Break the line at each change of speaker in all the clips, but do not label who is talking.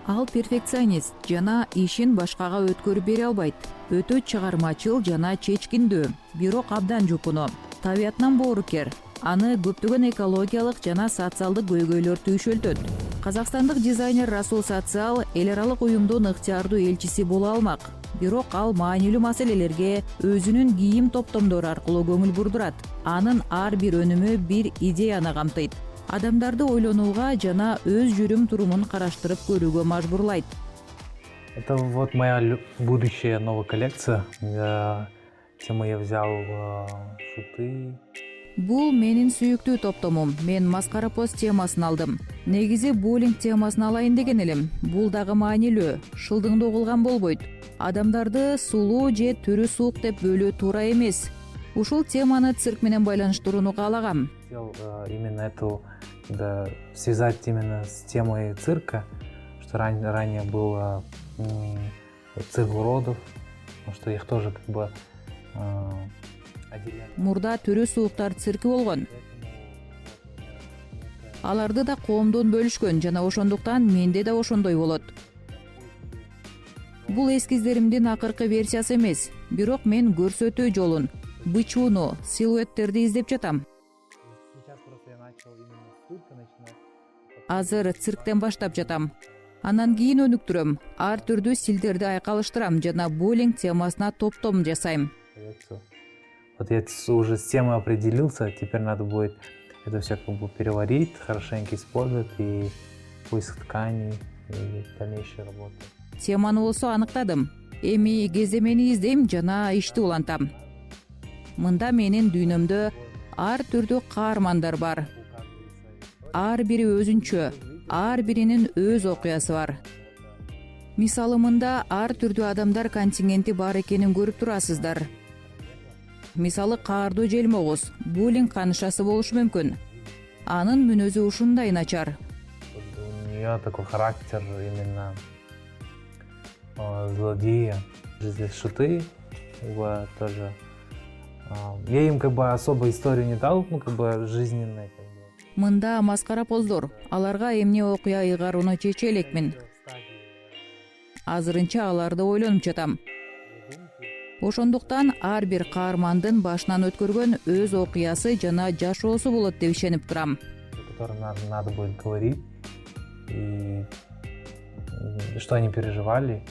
Ал перфекционист жана ишин башкага өткөрүп бере албайт. Өтө чыгармачыл жана чечкиндүү, бирок абдан жупуну. Табиятынан боорукер. Аны көптөгөн экологиялык жана социалдык көйгөйлөр түйшөлтөт. Казакстандык дизайнер Расул Сатсал эл аралык уюмдун ыктыярдуу элчиси боло алмак. Бирок ал маанилүү маселелерге өзүнүн кийим топтомдору аркылуу көңүл бурдурат. Анын ар бир өнүмү бир идеяны камтыйт. Адамдарды ойлонууга жана өз жүрүм турумун караштырып көрүүгө мажбурлайт.
Это вот моя будущая новая коллекция. Тему я взял шуты.
Бул менин сүйүктүү топтомум. Мен маскара пост темасын алдым. Негизи боулинг темасын алайын деген элем. Бул дагы маанилүү. Шылдыңды угулган болбойт. Адамдарды сулуу же түрү суук деп бөлүү туура эмес. Ушул теманы цирк менен байланыштырууну каалагам.
Хотел именно эту связать именно с темой цирка, что ранее был цирк уродов, что их тоже как бы отделяли.
Мурда түрү сууктар цирки болгон. Аларды да коомдон бөлүшкөн жана ошондуктан менде да ошондой болот. Бул эскиздеримдин акыркы версиясы эмес, бирок мен көрсөтүү жолун, бычууну, силуэттерди издеп жатам. Азыр цирктен баштап жатам. Андан кийин өнүктүрөм. Ар түрдүү стилдерди айкалыштырам жана боулинг темасына топтом жасайм.
Вот я уже с темой определился, теперь надо будет это все как бы переварить, хорошенько использовать и поиск тканей и дальнейшая работа.
Теманы болсо аныктадым. Эми кеземени издейм жана ишти улантам. Мында менин дүйнөмдө ар түрдүү каармандар бар. Ар бири өзүнчө, ар биринин өз окуясы бар. Мисалы мында ар түрдүү адамдар контингенти бар экенин көрүп турасыздар. Мисалы каардуу желмогуз, буллинг канышасы болушу мүмкүн. Анын мүнөзү ушундай начар.
У нее такой характер именно злодея. Здесь шуты тоже. Я им как бы особо историю не дал, как бы жизненной.
Мында маскара поздор. Аларга эмне окуя ыйгарууну чече элекмин. Азырынча аларды ойлонуп жатам. Ошондуктан ар бир каармандын башынан өткөргөн өз окуясы жана жашоосу болот деп ишенип турам.
Которым надо будет говорить и что они переживали.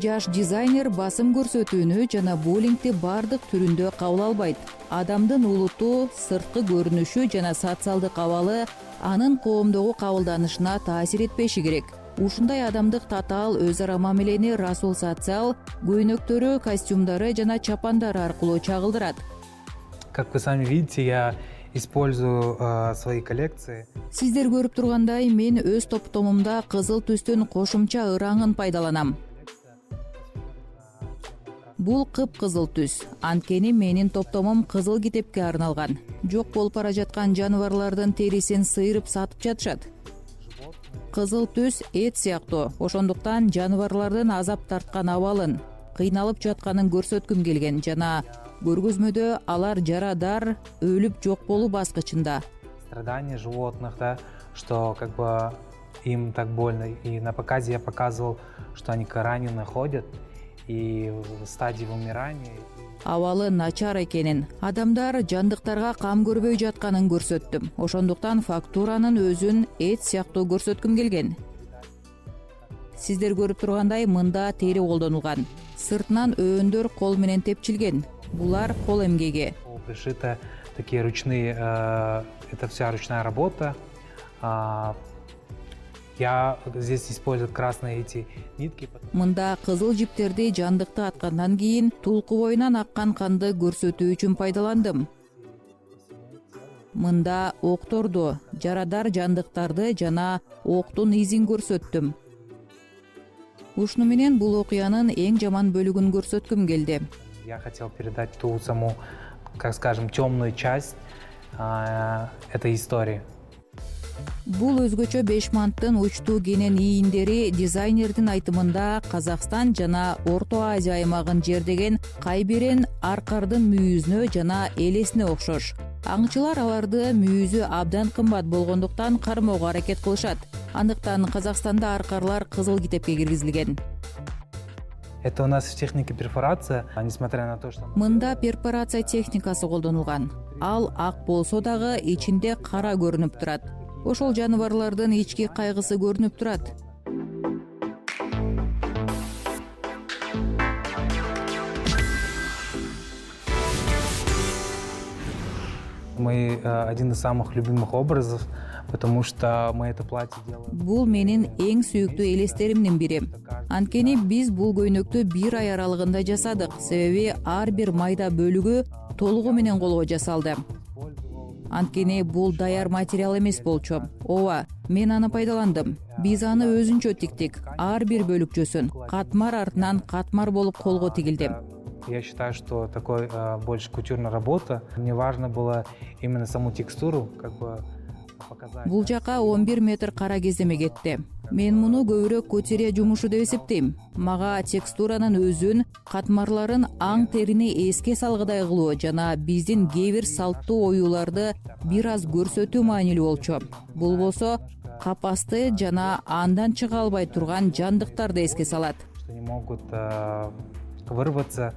Жаш дизайнер басым көрсөтүүнү жана боулингти бардык түрүндө кабыл албайт. Адамдын улуту, сырткы көрүнүшү жана социалдык абалы анын коомдогу кабылданышына таасир этпеши керек. Ушундай адамдык татаал өз ара мамилени Расул Сатсал көйнөктөрү, костюмдары жана чапандары аркылуу чагылдырат.
Как вы сами видите, я использую свои коллекции.
Сиздер көрүп тургандай, мен өз топтомумда кызыл түстүн кошумча ыраңын пайдаланам. Бул кып-кызыл түс. Анткени менин топтомум кызыл китепке арналган. Жок болуп бара жаткан жаныбарлардын терисин сыйрып сатып жатышат. Кызыл түс эт сыяктуу. Ошондуктан жаныбарлардын азап тарткан абалын, кыйналып жатканын көрсөткүм келген жана көргөзмөдө алар жарадар, өлүп жок болуу баскычында.
Страдания животных, да, что как бы им так больно. И на показе я показывал, что они раненые ходят. И в стадии вымирания.
Абалы начар экенин, адамдар жандыктарга кам көрбөй жатканын көрсөттүм. Ошондуктан фактуранын өзүн эт сыяктуу көрсөткүм келген. Сиздер көрүп тургандай, мында тери колдонулган. Сыртынан өөндөр кол менен тепчилген. Булар кол эмгеги.
Пришиты такие ручные, это вся ручная работа. Я здесь использую красные эти нитки.
Мында кызыл жиптерди жандыкты аткандан кийин тулку боюнан аккан канды көрсөтүү үчүн пайдаландым. Мында окторду, жарадар жандыктарды жана октун изин көрсөттүм. Ушуну менен бул окуянын эң жаман бөлүгүн көрсөткүм келди.
Я хотел передать ту саму, как скажем, темную часть этой истории.
Бул өзгөчө бешманттын учтуу кенен ийиндери дизайнердин айтымында Казакстан жана Орто Азия аймагын жердеген кайбирен аркардын мүйүзүнө жана элесине окшош. Аңчылар аларды мүйүзү абдан кымбат болгондуктан кармоого аракет кылышат. Андыктан Казакстанда аркарлар кызыл китепке киргизилген.
Это у нас в технике перфорация, несмотря на то, что...
Мында перфорация техникасы колдонулган. Ал ак болсо дагы ичинде кара көрүнүп турат. Ошол жаныбарлардын ички кайгысы көрүнүп турат.
Мы один из самых любимых образов, потому что мы это платье делаем.
Бул менин эң сүйүктүү элестеримдин бири. Анткени биз бул көйнөктү 1 ай аралыгында жасадык, себеби ар бир майда бөлүгү толугу менен колго жасалды. Анткени бул даяр материал эмес болчу. Ооба, мен аны пайдаландым. Биз аны өзүнчө тиктик. Ар бир бөлүкчөсүн катмар артынан катмар болуп колго тигилди.
Я считаю, что такой больше кутюрная работа. Мне важно было именно саму текстуру как бы показать.
Бул жака 11 метр кара кездеме кетти. Мен муну көбүрөөк көтере жумушу деп эсептейм. Мага текстуранын өзүн, катмарларын аң терини эске салгыдай кылуу жана биздин кээ бир салттуу оюуларды бир аз көрсөтүү маанилүү болчу. Бул болсо капасты жана андан чыга албай турган жандыктарды эске салат.
Что не могут вырваться.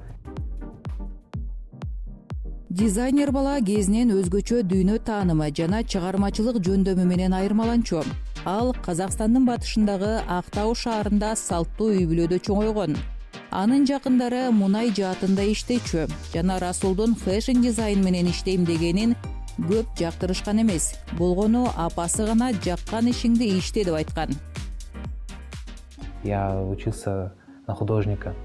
Дизайнер бала кезинен өзгөчө дүйнө таанымы жана чыгармачылык жөндөмү менен айырмаланчу. Ал Казакстандын батышындагы Актау шаарында салттуу үй бүлөдө чоңойгон. Анын жакындары мунай жаатында иштечү жана Расулдун фэшн дизайн менен иштейм дегенин көп жактырышкан эмес. Болгону апасы гана жаккан ишиңди иште деп айткан.
Я учился на художника.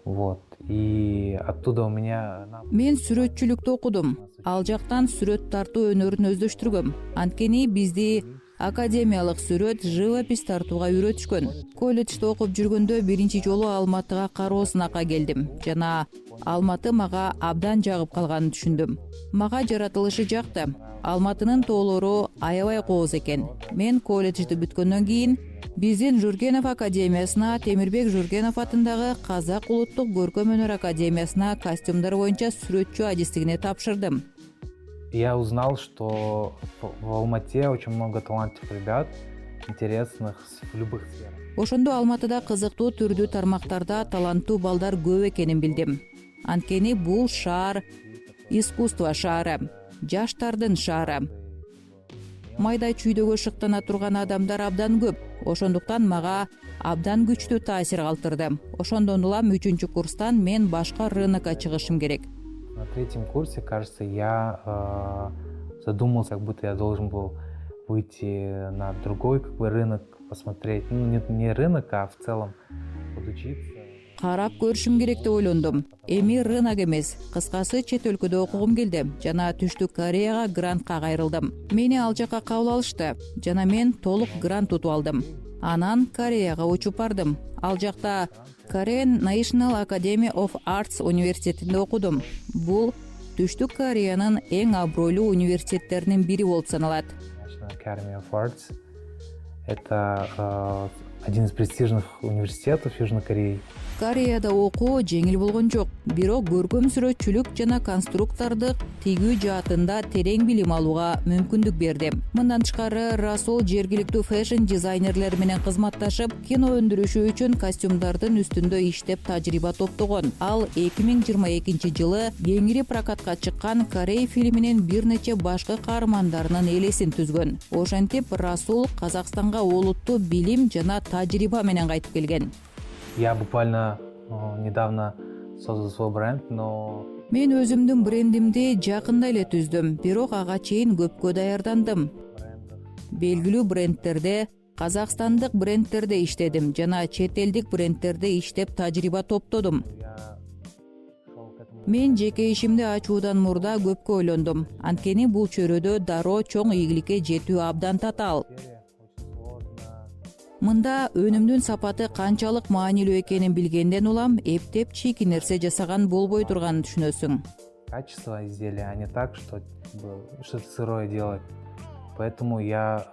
Вот. И оттуда у меня...
Мен сүрөтчүлүктү окудум. Ал жактан сүрөт тартуу өнөрүн өздөштүргөм. Анткени бизди академиялык сүрөт, живопись тартууга үйрөтүшкөн. Колледжде окуп жүргөндө биринчи жолу Алматыга кароо сынакка келдим жана Алматы мага абдан жагып калганын түшүндүм. Мага жаратылышы жакты. Алматынын тоолору аябай кооз экен. Мен колледжди бүткөндөн кийин биздин Жургенов академиясына, Темирбек Жургенов атындагы Казак улуттук көркөм өнөр академиясына костюмдар боюнча сүрөтчү адистигине тапшырдым.
Я узнал, что в Алмате очень много талантливых ребят, интересных в любых сферах.
Ошондо Алматыда кызыктуу түрдүү тармактарда таланттуу балдар көп экенин билдим. Анткени бул шаар искусство шаары, жаштардын шаары. Майда чүйдөгө шыктана турган адамдар абдан көп. Ошондуктан мага абдан күчтүү таасир калтырды. Ошондон улам 3-курстан мен башка рынокко чыгышым керек.
На 3-м курсе, кажется, я задумался, как будто я должен был выйти на другой рынок, посмотреть. Ну, не рынок, а в целом подучиться.
Карап көрүшүм керек деп ойлондум. Эми рынок эмес, кыскасы чет өлкөдө окугум келди жана Түштүк Кореяга грантка кайрылдым. Мени ал жака кабыл алышты жана мен толук грант утуп алдым. Анан Кореяга учуп бардым. Ал жакта Korean National Academy of Arts университетинде окудум. Бул Түштүк Кореянын эң абройлуу университеттеринин бири болуп саналат.
National Academy of Arts — это один из престижных университетов Южной Кореи.
Кореяда окуу жеңил болгон жок. Бирок көркөм сүрөтчүлүк жана конструктордук тигүү жаатында терең билим алууга мүмкүндүк берди. Мындан тышкары Расул жергиликтүү фэшн дизайнерлер менен кызматташып, кино өндүрүшү үчүн костюмдардын үстүндө иштеп тажрыйба топтогон. Ал 2022 жылы кеңири прокатка чыккан Корей фильминин бир нече башкы каармандарынын элесин түзгөн. Ошентип Расул Казакстанга олуттуу билим жана тажрыйба менен кайтып келген.
Я буквально недавно создал свой бренд, но...
Мен өзүмдүн брендимди жакында эле түздүм, бирок ага чейин көпкө даярдандым. Белгилүү брендтерде, казакстандык брендтерде иштедим жана чет элдик брендтерде иштеп тажрыйба топтодум. Мен жеке ишимди ачуудан мурда көпкө ойлондум. Анткени бул чөйрөдө дароо чоң ийгиликке жетүү абдан татаал. Мында өнүмдүн сапаты канчалык маанилүү экенин билгенден улам эптеп чийки нерсе жасаган болбой турганын түшүнөсүң.
Качество изделия, а не так, что что-то сырое делать. Поэтому я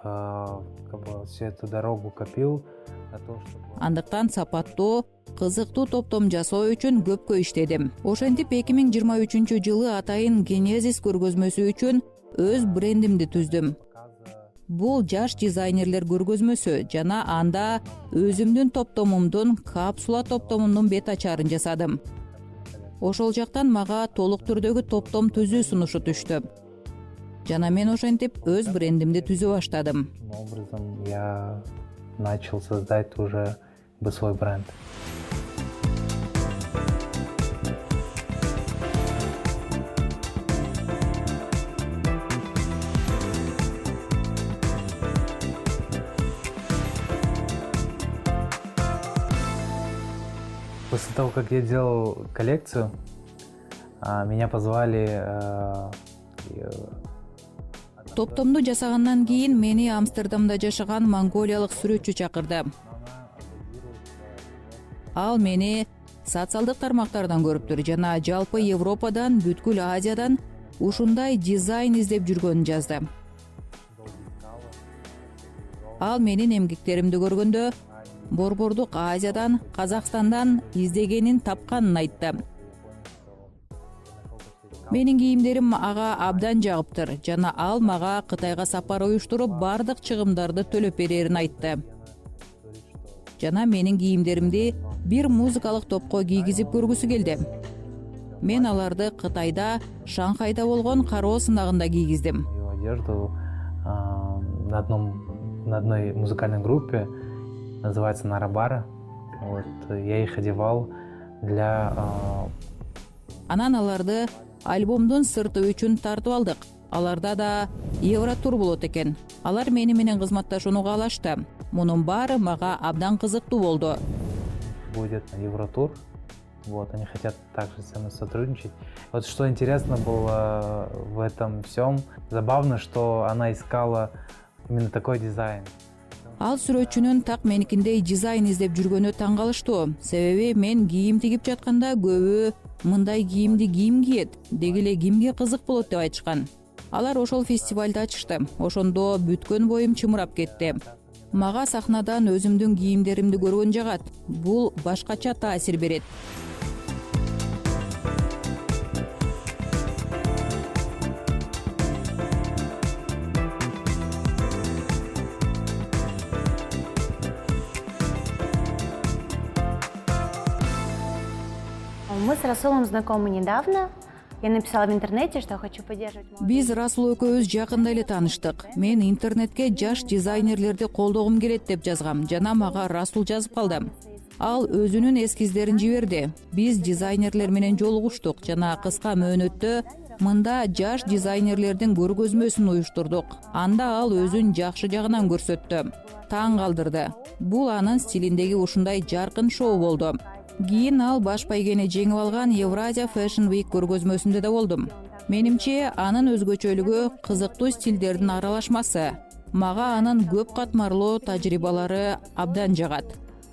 всю эту дорогу копил, на то, чтобы
Андыктан сапаттуу, кызыктуу топтом жасоо үчүн көпкө иштедим. Ошентип 2023-жылы атайын Genesis көргөзмөсү үчүн өз брендимди түздүм. Бул жаш дизайнерлер көргөзмөсү жана анда өзүмдүн топтомумдун, капсула топтомумдун бет ачарын жасадым. Ошол жактан мага толук түрдөгү топтом түзүү сунушу түштү. Жана мен ошентип өз брендимди түзө баштадым.
таким образом я начал создать уже свой бренд. После того, как я делал коллекцию, меня позвали
Топтомду жасагандан кийин мени Амстердамда жашаган монголиялык сүрөтчү чакырды. Ал мени социалдык тармактардан көрүптүр жана жалпы Европадан, бүткүл Азиядан ушундай дизайн издеп жүргөнүн жазды. Ал менин эмгектеримди көргөндө Борбордук Азиядан, Казакстандан издегенин тапканын айтты. Менин кийимдерим ага абдан жагыптыр жана ал мага Кытайга сапар уюштуруп бардык чыгымдарды төлөп берерин айтты. Жана менин кийимдеримди бир музыкалык топко кийгизип көргүсү келди. Мен аларды Кытайда, Шанхайда болгон кароо сынагында кийгиздим.
мою одежду на одной музыкальной группе, называется Нарабара. Вот, я их одевал для
Анан аларды альбомдун сырты үчүн тартып алдык. Аларда да Евротур болот экен. Алар мени менен кызматташууну каалашты. Мунун баары мага абдан кызыктуу болду.
будет Евротур. Вот, они хотят также со мной сотрудничать. Вот что интересно было в этом всем, забавно, что она искала именно такой дизайн.
Ал сүрөтчүнүн так меникиндей дизайн издеп жүргөнү таң калыштуу. Себеби мен кийим тигип жатканда көбү мындай кийимди ким кийет, деги эле кимге кызык болот деп айтышкан. Алар ошол фестивалды ачышты. Ошондо бүткөн боюм чымырап кетти. Мага сахнадан өзүмдүн кийимдеримди көргөн жагат. Бул башкача таасир берет.
Мы с Расулом знакомы недавно. Я написала в интернете, что хочу поддерживать молодых.
Биз Расул экөөбүз жакында эле тааныштык. Мен интернетке жаш дизайнерлерди колдогум келет деп жазгам жана мага Расул жазып калды. Ал өзүнүн эскиздерин жиберди. Биз дизайнерлер менен жолугуштук жана кыска мөөнөттө мында жаш дизайнерлердин көргөзмөсүн уюштурдук. Анда ал өзүн жакшы жагынан көрсөттү. Таң калтырды. Бул анын стилиндеги ушундай жаркын шоу болду. Кийин ал баш байгени жеңип алган Евразия Fashion Week көргөзмөсүндө да болдум. Менимче анын өзгөчөлүгү кызыктуу стилдердин аралашмасы. Мага анын көп катмарлуу тажрыйбалары абдан жагат.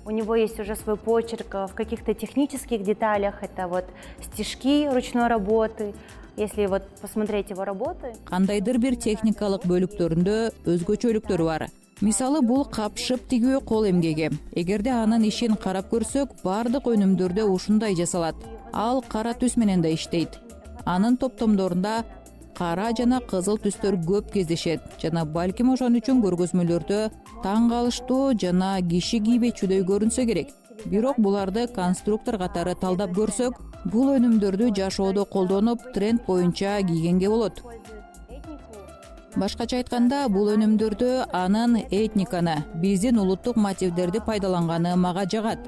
У него есть уже свой почерк в каких-то технических деталях. Это вот стежки ручной работы. Если вот посмотреть его работы.
Кандайдыр бир техникалык бөлүктөрүндө өзгөчөлүктөр бар. Мисалы бул капшып тигүү кол эмгеги. Эгерде анын ишин карап көрсөк, бардык өнүмдөрдө ушундай жасалат. Ал кара түс менен да иштейт. Анын топтомдорунда кара жана кызыл түстөр көп кездешет жана балким ошон үчүн көргөзмөлөрдө таң калыштуу жана киши кийбечүдөй көрүнсө керек. Бирок буларды конструктор катары талдап көрсөк, бул өнүмдөрдү жашоодо колдонуп, тренд боюнча кийгенге болот. Башкача айтканда, бул өнүмдөрдө анын этниканы, биздин улуттук мотивдерди пайдаланганы мага жагат.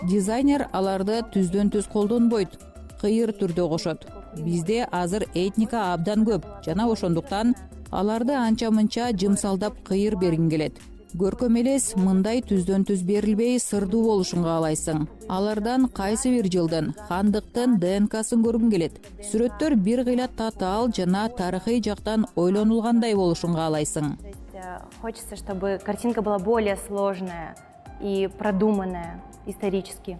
Дизайнер аларды түздөн түз колдонбойт, кыйыр түрдө кошот. Бизде азыр этника абдан көп жана ошондуктан аларды анча-мынча жымсалдап кыйыр бергин келет. Көркөм элес мындай түздөн түз берилбей сырдуу болушун каалайсың. Алардан кайсы бир жылдын, хандыктын ДНКсын көргүң келет. Сүрөттөр бир кыйла татаал жана тарыхый жактан ойлонулгандай болушун каалайсың.
То есть хочется, чтобы картинка была более сложная и продуманная исторически.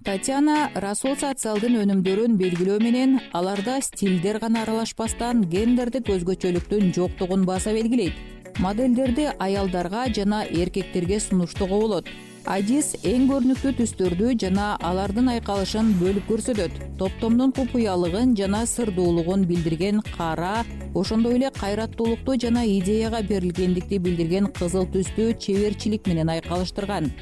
Татьяна Расул социалдын өнүмдөрүн белгилөө менен аларда стилдер гана аралашпастан гендердик өзгөчөлүктүн жоктугун баса белгилейт. Модельдерди аялдарга жана эркектерге сунуштууга болот. Адис эң көрүнүктүү түстөрдү жана алардын айкалышын бөлүп көрсөтөт. Топтомдун купуялыгын жана сырдуулугун билдирген кара, ошондой эле кайраттуулукту жана идеяга берилгендикти билдирген кызыл түстү чеберчилик менен айкалыштырган.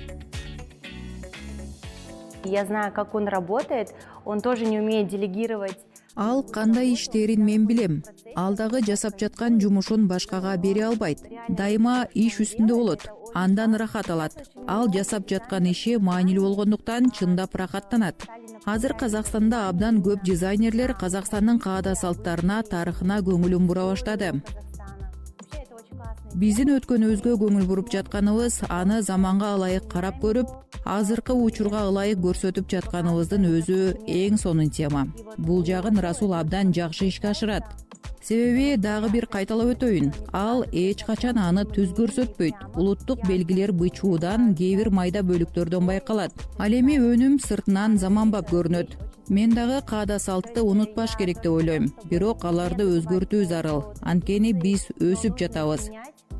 Я знаю, как он работает, он тоже не умеет делегировать.
Ал кандай иштерин мен билем. Ал дагы жасап жаткан жумушун башкага бере албайт. Дайыма иш үстүндө болот. Андан рахат алат. Ал жасап жаткан иши маанилүү болгондуктан чындап рахаттанат. Азыр Казакстанда абдан көп дизайнерлер Казакстандын каада салттарына, тарыхына көңүлүн бура баштады. Биздин өткөнүбүзгө көңүл буруп жатканыбыз, аны заманга ылайык карап көрүп, азыркы учурга ылайык көрсөтүп жатканыбыздын өзү эң сонун тема. Бул жагын Расул абдан жакшы ишке ашырат. Себеби дагы бир кайталап өтөйүн, ал эч качан аны түз көрсөтпөйт. Улуттук белгилер бычуудан, кээ бир майда бөлүктөрдөн байкалат. Ал эми өнүм сыртынан заманбап көрүнөт. Мен дагы каада салтты унутпаш керек деп ойлойм. Бирок аларды өзгөртүү зарыл. Анткени биз өсүп жатабыз.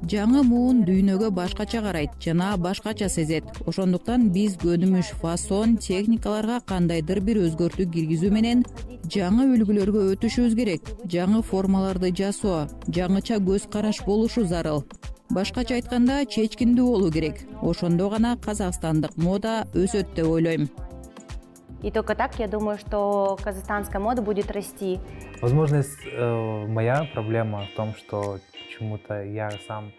Жаңы муун дүйнөгө башкача карайт жана башкача сезет. Ошондуктан биз көнүмүш, фасон, техникаларга кандайдыр бир өзгөртүү киргизүү менен жаңы үлгүлөргө өтүшүбүз керек. Жаңы формаларды жасоо, жаңыча көз караш болушу зарыл. Башкача айтканда чечкиндүү болуу керек. Ошондо гана казакстандык мода өсөт деп ойлойм.
И только так, я думаю, что казахстанская мода будет расти.
Возможно, моя проблема в том, что почему-то я сам...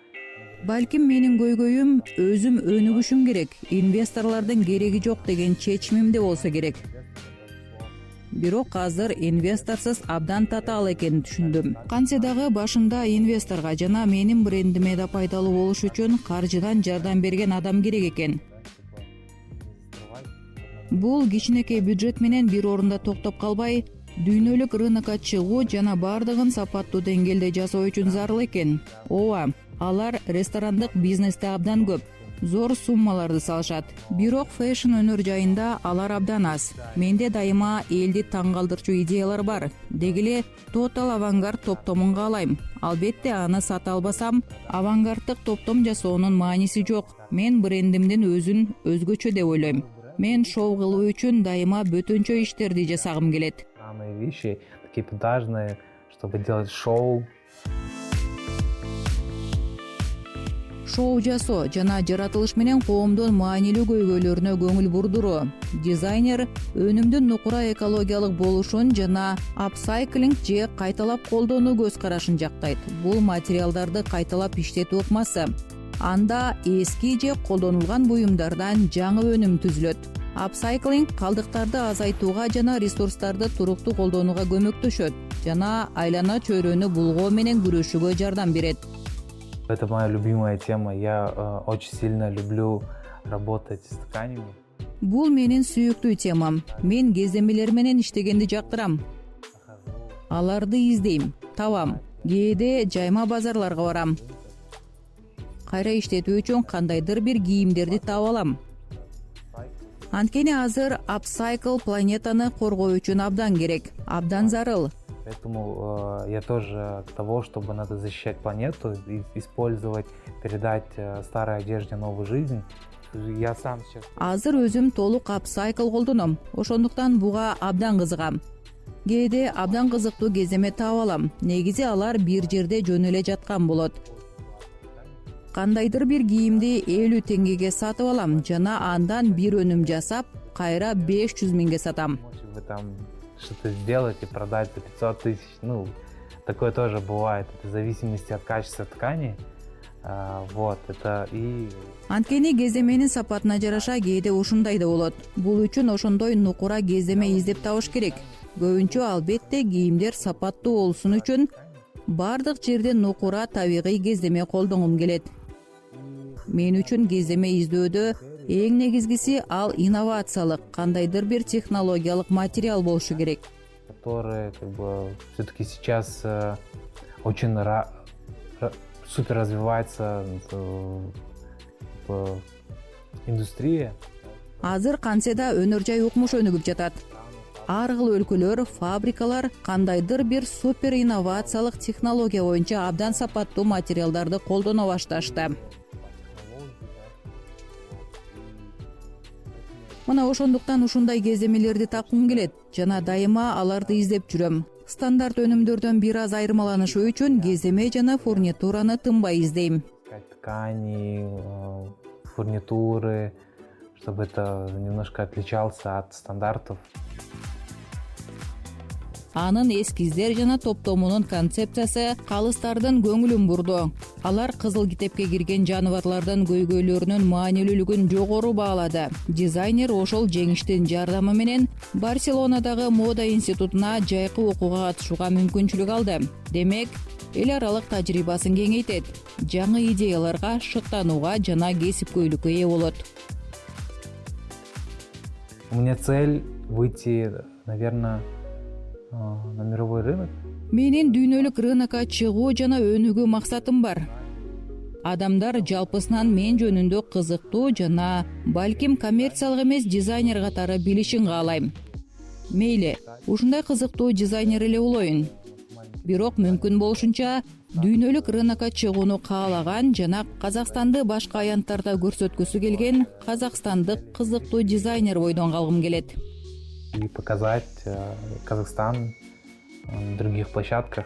Балким менин көйгөйүм өзүм өнүгүшүм керек, инвесторлордун кереги жок деген чечимимде болсо керек. Бирок азыр инвесторсуз абдан татаал экенин түшүндүм. Кантсе дагы башында инвесторго жана менин брендиме да пайдалуу болуш үчүн каржыдан жардам берген адам керек экен. Бул кичинекей бюджет менен бир орунда токтоп калбай, дүйнөлүк рынокко чыгуу жана бардыгын сапаттуу деңгээлде жасоо үчүн зарыл экен. Ооба, алар ресторандык бизнесте абдан көп, зор суммаларды салышат. Бирок фэшн өнөр жайында алар абдан аз. Менде дайыма элди таң калтырчу идеялар бар. Деги эле Total Avantgarde топтомун каалайм. Албетте аны сата албасам, авангарддык топтом жасоонун мааниси жок. Мен брендимдин өзүн өзгөчө деп ойлойм. Мен шоу кылуу үчүн дайыма бөтөнчө иштерди жасагым келет.
Странные вещи, такие продажные, чтобы делать шоу.
Шоу жасоо жана жаратылыш менен коомдун маанилүү көйгөйлөрүнө көңүл бурдуруу. Дизайнер өнүмдүн нукура экологиялык болушун жана апсайклинг же кайталап колдонуу көз карашын жактайт. Бул материалдарды кайталап иштетүү ыкмасы. Анда эски же колдонулган буюмдардан жаңы өнүм түзүлөт. Апсайклинг калдыктарды азайтууга жана ресурстарды туруктуу колдонууга көмөктөшөт жана айлана чөйрөнү булгоо менен күрөшүүгө жардам берет.
Это моя любимая тема. Я очень сильно люблю работать с тканями.
Бул менин сүйүктүү темам. Мен кездемелер менен иштегенди жактырам. Аларды издейм, табам. Кээде жайма базарларга барам. Кайра иштетүү үчүн кандайдыр бир кийимдерди таап алам. Анткени азыр апсайкл планетаны коргоо үчүн абдан керек, абдан зарыл.
Поэтому я тоже к того, чтобы надо защищать планету, использовать, передать старой одежде новую жизнь. Я сам сейчас...
Азыр өзүм толук апсайкл колдоном. Ошондуктан буга абдан кызыгам. Кээде абдан кызыктуу кездеме таап алам. Негизи алар бир жерде жөн эле жаткан болот. Кандайдыр бир кийимди 50 теңгеге сатып алам жана андан бир өнүм жасап, кайра 500 миңге сатам.
Вы там что-то сделать и продать за 500 тысяч. Ну, такое тоже бывает. Это в зависимости от качества ткани. Вот, это и...
Анткени кездеменин сапатына жараша кээде ушундай да болот. Бул үчүн ошондой нукура кездеме издеп табыш керек. Көбүнчө албетте кийимдер сапаттуу болсун үчүн бардык жерде нукура табигый кездеме колдонгум келет. Мен үчүн кездеме издөдө эң негизгиси ал инновациялык, кандайдыр бир технологиялык материал болушу керек.
Который как бы все-таки сейчас очень супер развивается индустрия.
Азыр кантсе да өнөр жай укмуш өнүгүп жатат. ар кыл өлкөлөр, фабрикалар кандайдыр бир супер инновациялык технология боюнча абдан сапаттуу материалдарды колдоно башташты. Мына ошондуктан ушундай кездемелерди таккым келет жана дайыма аларды издеп жүрөм. Стандарт өнүмдөрдөн бир аз айырмаланышуу үчүн кездеме жана фурнитураны тынбай издейм.
Ткани, фурнитуры, чтобы это немножко отличался от стандартов.
Анын эскиздер жана топтомунун концепциясы калыстардын көңүлүн бурду. Алар кызыл китепке кирген жаныбарлардын көйгөйлөрүнүн маанилүүлүгүн жогору баалады. Дизайнер ошол жеңиштин жардамы менен Барселонадагы мода институтуна жайкы окууга катышууга мүмкүнчүлүк алды. Демек, эл аралык тажрыйбасын кеңейтет, жаңы идеяларга шыктанууга жана кесипкөйлүккө ээ болот.
У меня цель выйти, наверное, на мировой рынок.
Менин дүйнөлүк рынокко чыгуу жана өнүгүү максатым бар. Адамдар жалпысынан мен жөнүндө кызыктуу жана балким коммерциялык эмес дизайнер катары билишин каалайм. Мейли, ушундай кызыктуу дизайнер эле болоюн. Бирок мүмкүн болушунча дүйнөлүк рынокко чыгууну каалаган жана Казакстанды башка аянттарда көрсөткүсү келген казакстандык кызыктуу дизайнер бойдон калгым келет.
И показать Казахстан на других площадках.